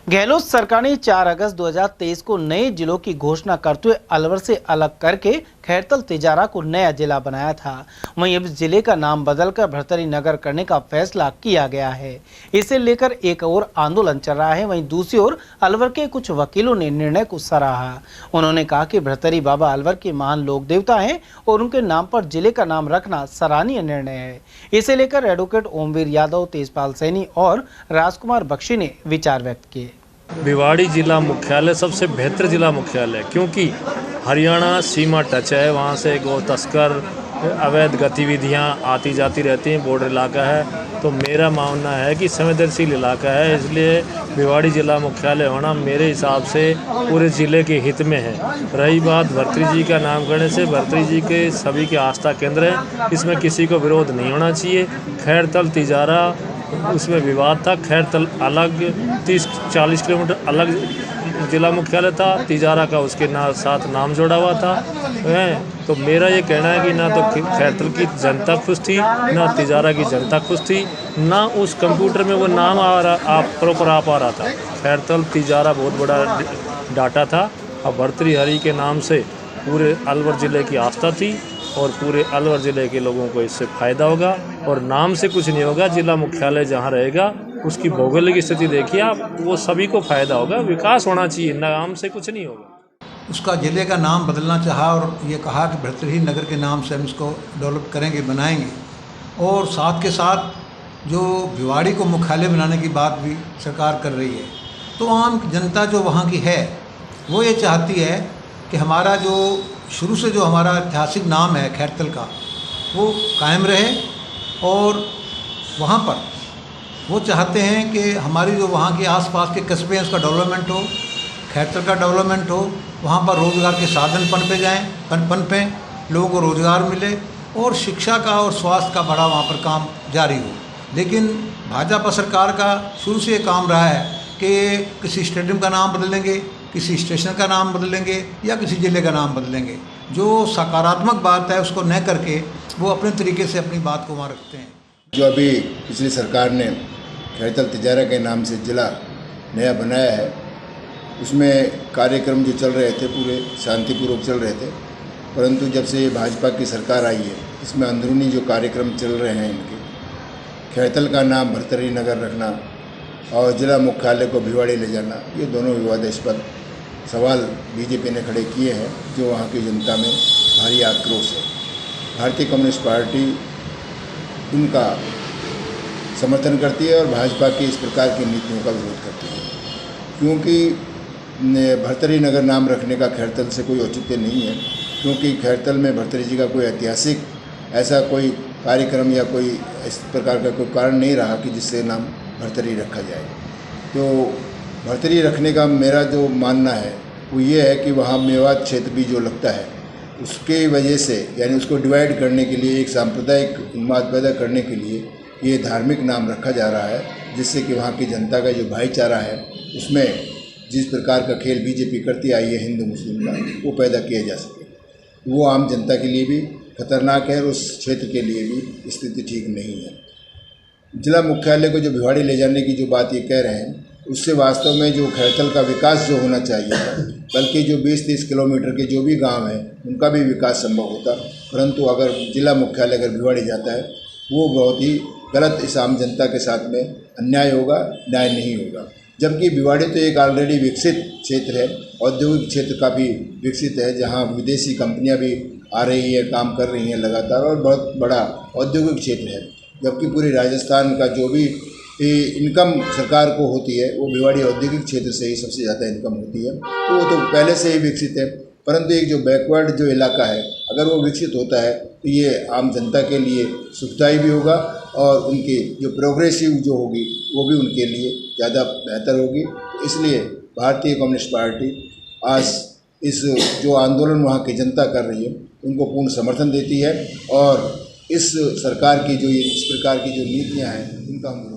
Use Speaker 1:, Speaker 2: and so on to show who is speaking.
Speaker 1: गहलोत सरकार ने 4 अगस्त 2023 को नए जिलों की घोषणा करते हुए अलवर से अलग करके खैरतल तिजारा को नया जिला बनाया था। वहीं अब जिले का नाम बदलकर भर्तरी नगर करने का फैसला किया गया है। इसे लेकर एक ओर आंदोलन चल रहा है, वहीं दूसरी ओर अलवर के कुछ वकीलों ने निर्णय को सराहा। उन्होंने कहा कि भर्तरी बाबा अलवर के महान लोक देवता हैं और उनके नाम पर जिले का नाम रखना सराहनीय निर्णय है। इसे लेकर एडवोकेट ओमवीर यादव, तेजपाल सैनी और राजकुमार बख्शी ने विचार व्यक्त किए।
Speaker 2: भिवाड़ी जिला मुख्यालय सबसे बेहतर जिला मुख्यालय है, क्योंकि हरियाणा सीमा टच है। वहाँ से गौ तस्कर, अवैध गतिविधियाँ आती जाती रहती हैं, बॉर्डर इलाका है। तो मेरा मानना है कि संवेदनशील इलाका है, इसलिए भिवाड़ी जिला मुख्यालय होना मेरे हिसाब से पूरे ज़िले के हित में है। रही बात भर्तरी जी का नामकरण से, भर्तरी जी के सभी के आस्था केंद्र हैं, इसमें किसी को विरोध नहीं होना चाहिए। खैरतल तिजारा उसमें विवाद था। खैरतल अलग 30-40 किलोमीटर अलग जिला मुख्यालय था, तिजारा का उसके साथ नाम जोड़ा हुआ था। तो मेरा ये कहना है कि ना तो खैरतल की जनता खुश थी, ना तिजारा की जनता खुश थी, ना उस कंप्यूटर में वो नाम प्रॉपर आ पा रहा था। खैरतल तिजारा बहुत बड़ा डाटा था। अब भर्तरी हरि के नाम से पूरे अलवर ज़िले की आस्था थी और पूरे अलवर ज़िले के लोगों को इससे फ़ायदा होगा। और नाम से कुछ नहीं होगा, जिला मुख्यालय जहाँ रहेगा उसकी भौगोलिक स्थिति देखिए आप, वो सभी को फ़ायदा होगा। विकास होना चाहिए, नाम से कुछ नहीं होगा।
Speaker 3: उसका ज़िले का नाम बदलना चाहा और ये कहा कि भर्तरी नगर के नाम से हम इसको डेवलप करेंगे, बनाएंगे। और साथ के साथ जो भिवाड़ी को मुख्यालय बनाने की बात भी सरकार कर रही है, तो आम जनता जो वहाँ की है वो ये चाहती है कि हमारा जो शुरू से जो हमारा ऐतिहासिक नाम है खैरतल का, वो कायम रहे। और वहाँ पर वो चाहते हैं कि हमारी जो वहाँ के आसपास के कस्बे हैं उसका डेवलपमेंट हो, खैरतल का डेवलपमेंट हो, वहाँ पर रोज़गार के साधन पनपें, लोगों को रोज़गार मिले और शिक्षा का और स्वास्थ्य का बड़ा वहाँ पर काम जारी हो। लेकिन भाजपा सरकार का शुरू से ये काम रहा है कि किसी स्टेडियम का नाम बदलेंगे, किसी स्टेशन का नाम बदलेंगे या किसी ज़िले का नाम बदलेंगे। जो सकारात्मक बात है उसको न करके वो अपने तरीके से अपनी बात को वहाँ रखते हैं।
Speaker 4: जो अभी पिछली सरकार ने खैरतल तिजारा के नाम से ज़िला नया बनाया है, उसमें कार्यक्रम जो चल रहे थे पूरे शांतिपूर्वक चल रहे थे। परंतु जब से ये भाजपा की सरकार आई है, इसमें अंदरूनी जो कार्यक्रम चल रहे हैं इनके, खैरतल का नाम भर्तरी नगर रखना और ज़िला मुख्यालय को भिवाड़ी ले जाना, ये दोनों विवादास्पद सवाल बीजेपी ने खड़े किए हैं, जो वहाँ की जनता में भारी आक्रोश है। भारतीय कम्युनिस्ट पार्टी उनका समर्थन करती है और भाजपा की इस प्रकार की नीतियों का विरोध करती है, क्योंकि भर्तरी नगर नाम रखने का खैरतल से कोई औचित्य नहीं है। क्योंकि खैरतल में भर्तरी जी का कोई ऐतिहासिक ऐसा कोई कार्यक्रम या कोई इस प्रकार का कोई कारण नहीं रहा कि जिससे नाम भर्तरी रखा जाए। तो भर्तरी रखने का मेरा जो मानना है वो ये है कि वहाँ मेवात क्षेत्र भी जो लगता है, उसके वजह से यानी उसको डिवाइड करने के लिए, एक सांप्रदायिक उन्माद पैदा करने के लिए ये धार्मिक नाम रखा जा रहा है, जिससे कि वहाँ की जनता का जो भाईचारा है उसमें जिस प्रकार का खेल बीजेपी करती आई है हिंदू मुस्लिम का, वो पैदा किया जा सके। वो आम जनता के लिए भी खतरनाक है और उस क्षेत्र के लिए भी स्थिति ठीक नहीं है। जिला मुख्यालय को जो भिवाड़ी ले जाने की जो बात ये कह रहे हैं, उससे वास्तव में जो खैरतल का विकास जो होना चाहिए था, बल्कि जो 20-30 किलोमीटर के जो भी गांव हैं उनका भी विकास संभव होता। परंतु अगर जिला मुख्यालय अगर भिवाड़ी जाता है, वो बहुत ही गलत इस आम जनता के साथ में अन्याय होगा, न्याय नहीं होगा। जबकि भिवाड़ी तो एक ऑलरेडी विकसित क्षेत्र है, औद्योगिक क्षेत्र काफ़ी विकसित है, जहाँ विदेशी कंपनियाँ भी आ रही है, काम कर रही हैं लगातार, और बहुत बड़ा औद्योगिक क्षेत्र है। जबकि पूरे राजस्थान का जो भी इनकम सरकार को होती है वो भिवाड़ी औद्योगिक क्षेत्र से ही सबसे ज़्यादा इनकम होती है। तो वो तो पहले से ही विकसित है। परंतु एक जो बैकवर्ड जो इलाका है, अगर वो विकसित होता है तो ये आम जनता के लिए सुखदायी भी होगा और उनकी जो प्रोग्रेसिव जो होगी वो भी उनके लिए ज़्यादा बेहतर होगी। इसलिए भारतीय कम्युनिस्ट पार्टी आज इस जो आंदोलन वहाँ की जनता कर रही है उनको पूर्ण समर्थन देती है और इस सरकार की जो इस प्रकार की जो नीतियाँ हैं उनका हम